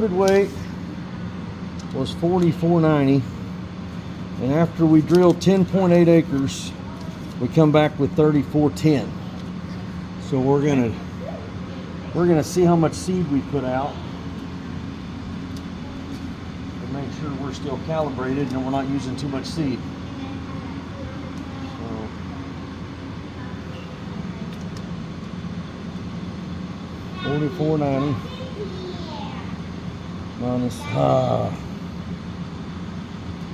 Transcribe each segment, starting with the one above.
loaded weight was 4490, and after we drilled 10.8 acres, we come back with 3410. So we're gonna see how much seed we put out and make sure we're still calibrated and we're not using too much seed. So 4490 minus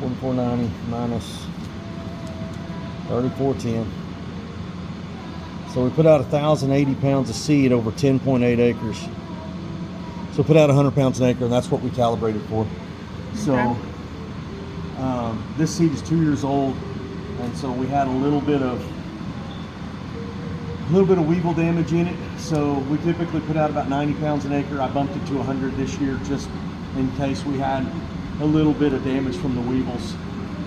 4490 minus 3410. So we put out 1,080 pounds of seed over 10.8 acres. So put out 100 pounds an acre, and that's what we calibrated for. So this seed is 2 years old, and so we had a little bit of weevil damage in it. So we typically put out about 90 pounds an acre. I bumped it to 100 this year just in case we had a little bit of damage from the weevils.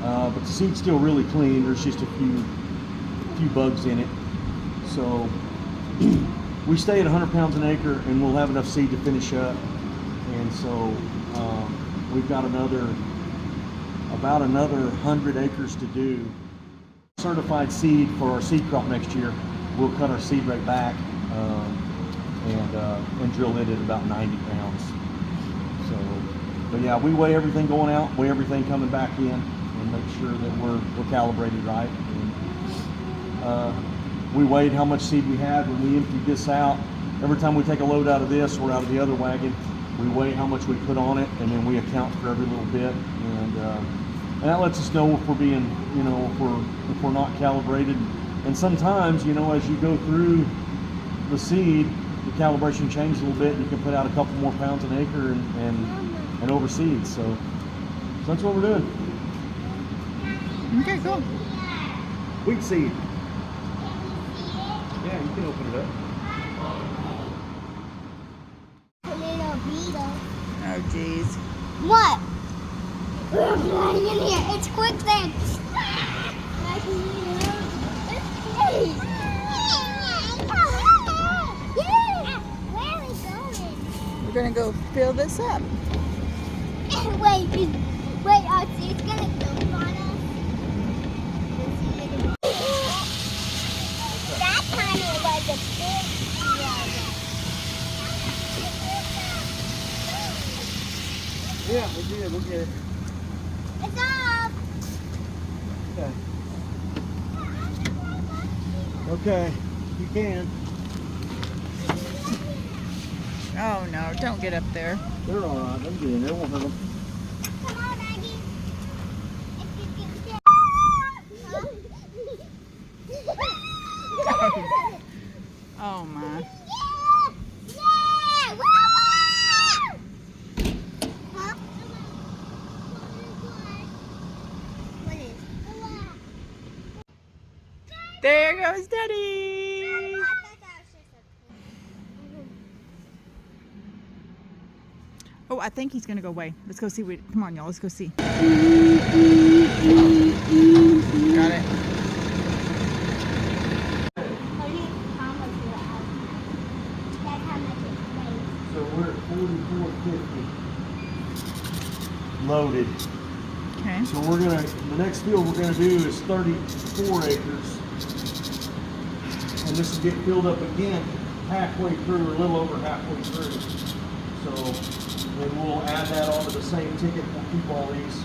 But the seed's still really clean. There's just a few bugs in it. So we stay at 100 pounds an acre, and we'll have enough seed to finish up. And so we've got about another 100 acres to do. Certified seed for our seed crop next year. We'll cut our seed rate back and drill it at about 90 pounds. So, but yeah, we weigh everything going out, weigh everything coming back in, and make sure that we're calibrated right. And, we weighed how much seed we had when we emptied this out. Every time we take a load out of this or out of the other wagon, we weigh how much we put on it, and then we account for every little bit. And that lets us know if we're being, if we're not calibrated. And sometimes, as you go through the seed, the calibration changes a little bit, and you can put out a couple more pounds an acre and overseed. So that's what we're doing. Okay, cool. Wheat seed. Yeah, you can open it up. Oh, jeez. What? We're running in here. It's quicksand. Where are we going? We're gonna go fill this up. Wait, it's gonna go on us. That kind of was a big one. Yeah, we'll get it. We'll get it. It's up. Okay. Okay, you can. Oh no, don't get up there. They're all right. They'll get in. They won't hurt them. Come on, Maggie. Oh my. Yeah! Woo! Huh? What is? There goes Daddy. Oh, I think he's gonna go away. Let's go see. Come on, y'all. Let's go see. Got it. So we're at 4450 loaded. Okay. So the next field we're gonna do is 34 acres. And this will get filled up again halfway through, or a little over halfway through. So then we'll add that onto the same ticket. We'll keep all these.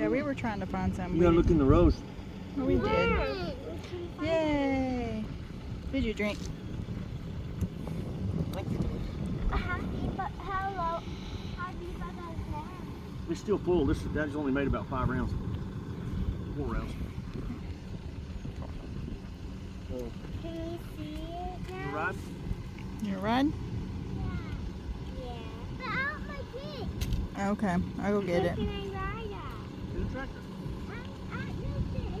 Yeah, we were trying to find some. You gotta look in the rows. Oh, we did. Yay! Did you drink? But how low? How deep are those now? It's still full. That's only made about 5 rounds. 4 rounds. So, Can we see it now? you ride? You ride? Yeah. But I want my kid. Okay, I'll go get it. Can I ride that? In the tractor. I don't think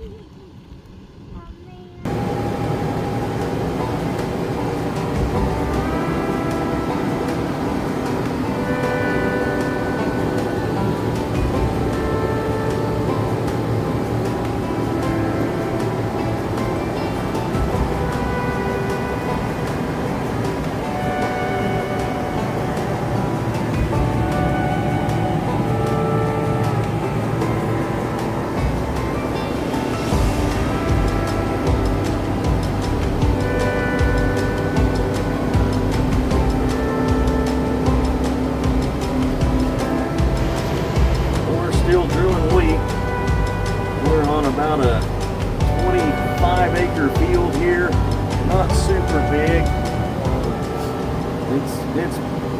Still drilling wheat. We're on about a 25-acre field here. Not super big.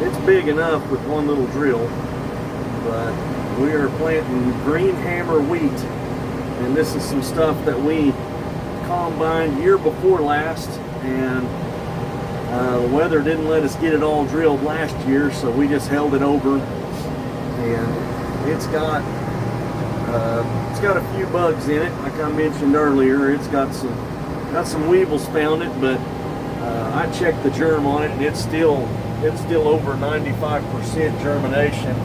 It's big enough with one little drill, but we are planting green hammer wheat, and this is some stuff that we combined year before last, and the weather didn't let us get it all drilled last year, so we just held it over, and it's got a few bugs in it, like I mentioned earlier. It's got some weevils found it, but I checked the germ on it, and it's still over 95% germination,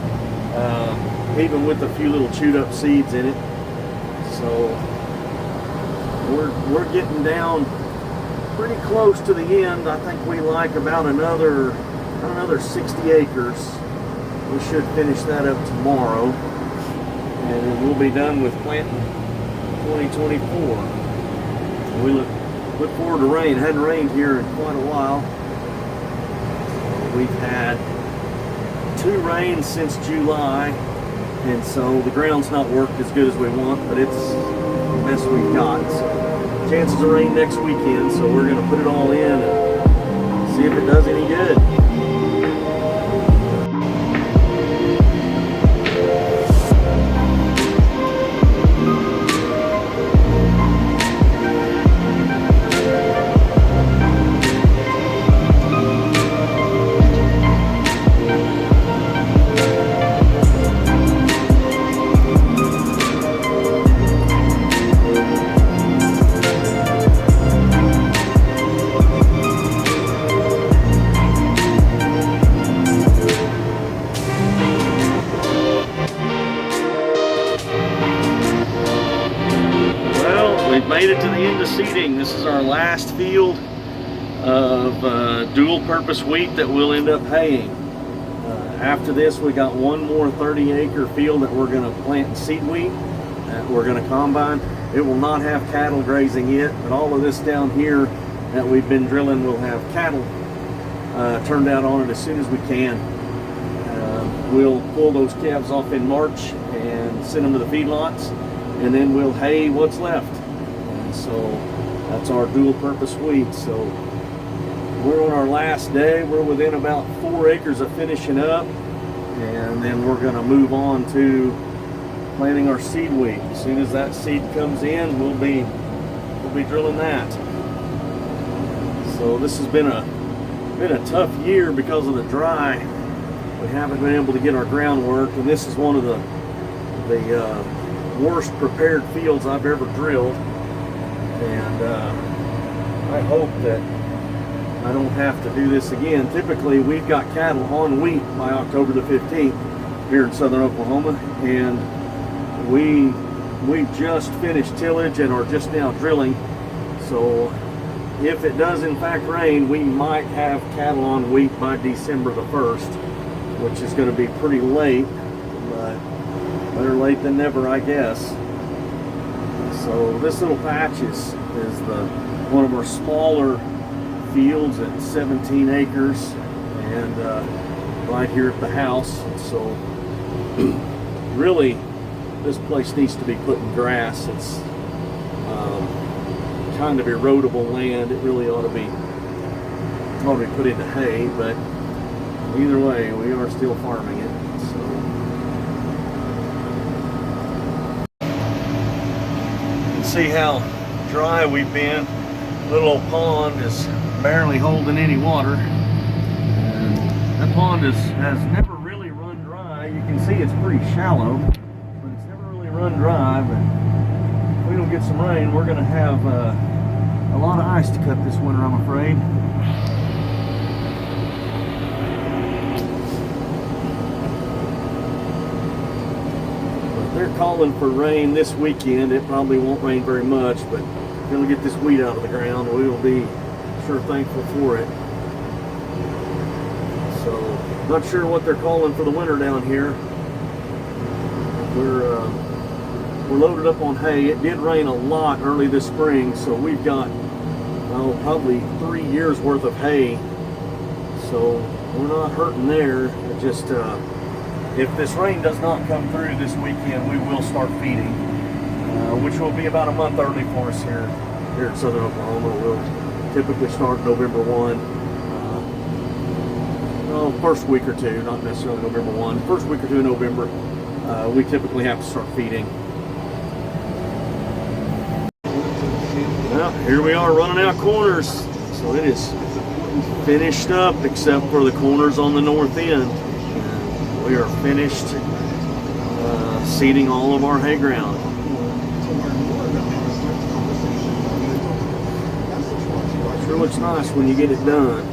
even with a few little chewed up seeds in it. So we're getting down pretty close to the end. I think we like about another 60 acres. We should finish that up tomorrow, and then we'll be done with planting 2024. We look forward to rain. It hadn't rained here in quite a while. We've had 2 rains since July, and so the ground's not worked as good as we want, but it's the best we've got. So, chances of rain next weekend, so we're going to put it all in and see if it does any good. Made it to the end of seeding. This is our last field of dual purpose wheat that we'll end up haying. After this, we got one more 30-acre field that we're going to plant in seed wheat that we're going to combine. It will not have cattle grazing it, but all of this down here that we've been drilling will have cattle turned out on it as soon as we can. We'll pull those calves off in March and send them to the feedlots, and then we'll hay what's left. So that's our dual purpose wheat. So we're on our last day. We're within about 4 acres of finishing up, and then we're going to move on to planting our seed wheat. As soon as that seed comes in, we'll be drilling that. So this has been a tough year because of the dry. We haven't been able to get our groundwork, and this is one of the worst prepared fields I've ever drilled. And I hope that I don't have to do this again. Typically, we've got cattle on wheat by October the 15th here in southern Oklahoma, and we just finished tillage and are just now drilling. So if it does in fact rain, we might have cattle on wheat by December the 1st, which is going to be pretty late, but better late than never, I guess. So this little patch is one of our smaller fields at 17 acres, and right here at the house. So really this place needs to be put in grass. It's kind of erodible land. It really ought to be put into hay, but either way, we are still farming it. So you can see how dry we've been. Little old pond is barely holding any water. And that pond has never really run dry. You can see it's pretty shallow, but it's never really run dry. But if we don't get some rain, we're going to have a lot of ice to cut this winter, I'm afraid. But they're calling for rain this weekend. It probably won't rain very much, but we're going to get this weed out of the ground. We will be sure thankful for it. So, not sure what they're calling for the winter down here. We're loaded up on hay. It did rain a lot early this spring, so we've got probably 3 years worth of hay. So we're not hurting there. It just if this rain does not come through this weekend, we will start feeding, which will be about a month early for us here in southern Oklahoma. We'll typically start November 1. First week or two, not necessarily November 1. First week or two in November, we typically have to start feeding. Well, here we are running out corners. So it is finished up except for the corners on the north end. We are finished seeding all of our hay ground. Sure looks nice when you get it done.